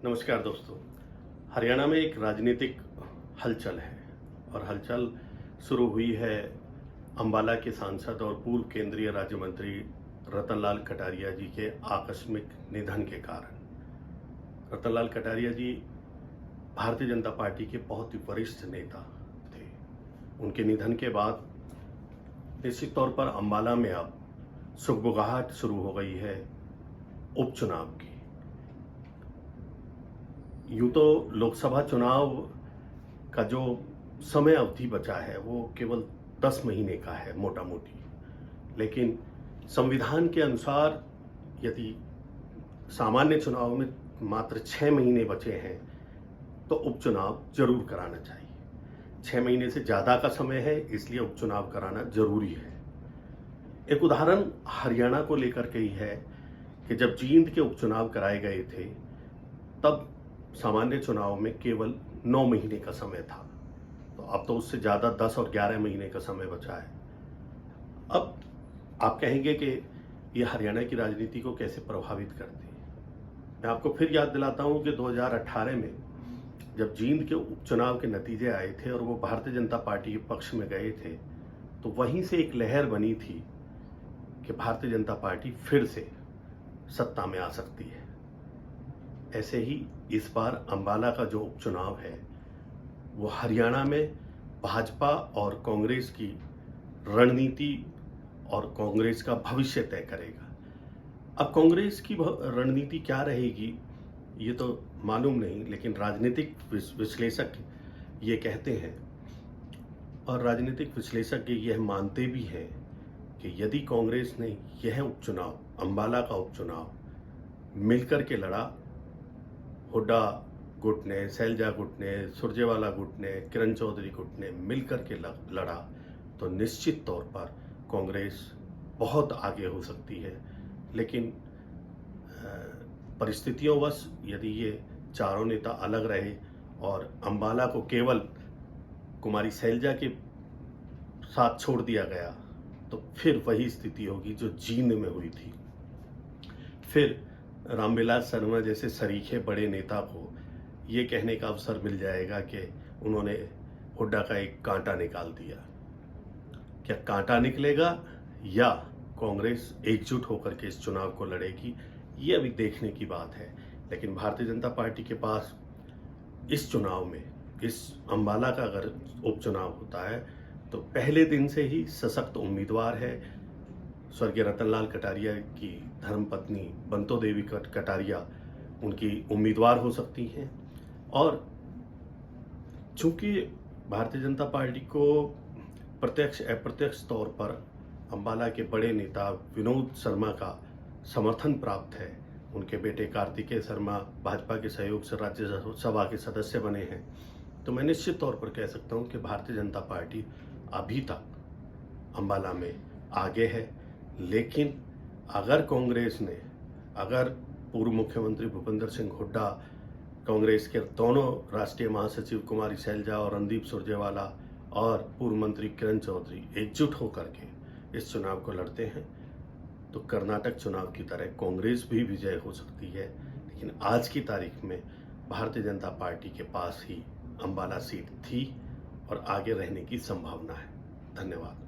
नमस्कार दोस्तों। हरियाणा में एक राजनीतिक हलचल है और हलचल शुरू हुई है अंबाला के सांसद और पूर्व केंद्रीय राज्य मंत्री रतनलाल कटारिया जी के आकस्मिक निधन के कारण। रतनलाल कटारिया जी भारतीय जनता पार्टी के बहुत ही वरिष्ठ नेता थे। उनके निधन के बाद निश्चित तौर पर अंबाला में अब सुगबुगाहट शुरू हो गई है उपचुनाव की। यूं तो लोकसभा चुनाव का जो समय अवधि बचा है वो केवल 10 महीने का है मोटा मोटी, लेकिन संविधान के अनुसार यदि सामान्य चुनाव में मात्र 6 महीने बचे हैं तो उपचुनाव जरूर कराना चाहिए। 6 महीने से ज़्यादा का समय है, इसलिए उपचुनाव कराना जरूरी है। एक उदाहरण हरियाणा को लेकर के ही है कि जब जींद के उपचुनाव कराए गए थे तब सामान्य चुनाव में केवल 9 महीने का समय था, तो अब तो उससे ज़्यादा 10 और 11 महीने का समय बचा है। अब आप कहेंगे कि ये हरियाणा की राजनीति को कैसे प्रभावित करती है। मैं आपको फिर याद दिलाता हूँ कि 2018 में जब जींद के उपचुनाव के नतीजे आए थे और वो भारतीय जनता पार्टी के पक्ष में गए थे, तो वहीं से एक लहर बनी थी कि भारतीय जनता पार्टी फिर से सत्ता में आ सकती है। ऐसे ही इस बार अंबाला का जो उपचुनाव है वो हरियाणा में भाजपा और कांग्रेस की रणनीति और कांग्रेस का भविष्य तय करेगा। अब कांग्रेस की रणनीति क्या रहेगी ये तो मालूम नहीं, लेकिन राजनीतिक विश्लेषक ये कहते हैं और राजनीतिक विश्लेषज्ञ यह मानते भी हैं कि यदि कांग्रेस ने यह उपचुनाव, अंबाला का उपचुनाव मिलकर के लड़ा, हुड्डा गुट ने, सैलजा गुट ने, सुरजेवाला गुट ने, किरण चौधरी गुट ने मिलकर के लड़ा, तो निश्चित तौर पर कांग्रेस बहुत आगे हो सकती है। लेकिन परिस्थितियोंवश यदि ये चारों नेता अलग रहे और अंबाला को केवल कुमारी सैलजा के साथ छोड़ दिया गया तो फिर वही स्थिति होगी जो जींद में हुई थी। फिर रामविलास शर्मा जैसे सरीखे बड़े नेता को ये कहने का अवसर मिल जाएगा कि उन्होंने हुड्डा का एक कांटा निकाल दिया। क्या कांटा निकलेगा या कांग्रेस एकजुट होकर के इस चुनाव को लड़ेगी, ये अभी देखने की बात है। लेकिन भारतीय जनता पार्टी के पास इस चुनाव में, इस अंबाला का अगर उपचुनाव होता है तो पहले दिन से ही सशक्त उम्मीदवार है। स्वर्गीय रतनलाल कटारिया की धर्मपत्नी बंतो देवी कटारिया उनकी उम्मीदवार हो सकती हैं। और चूंकि भारतीय जनता पार्टी को प्रत्यक्ष अप्रत्यक्ष तौर पर अंबाला के बड़े नेता विनोद शर्मा का समर्थन प्राप्त है, उनके बेटे कार्तिकेय शर्मा भाजपा के सहयोग से राज्यसभा के सदस्य बने हैं, तो मैं निश्चित तौर पर कह सकता हूं कि भारतीय जनता पार्टी अभी तक अंबाला में आगे है। लेकिन अगर कांग्रेस ने, अगर पूर्व मुख्यमंत्री भूपेंद्र सिंह हुड्डा, कांग्रेस के दोनों राष्ट्रीय महासचिव कुमारी सैलजा और रणदीप सुरजेवाला और पूर्व मंत्री किरण चौधरी एकजुट होकर के इस चुनाव को लड़ते हैं तो कर्नाटक चुनाव की तरह कांग्रेस भी विजय हो सकती है। लेकिन आज की तारीख में भारतीय जनता पार्टी के पास ही अंबाला सीट थी और आगे रहने की संभावना है। धन्यवाद।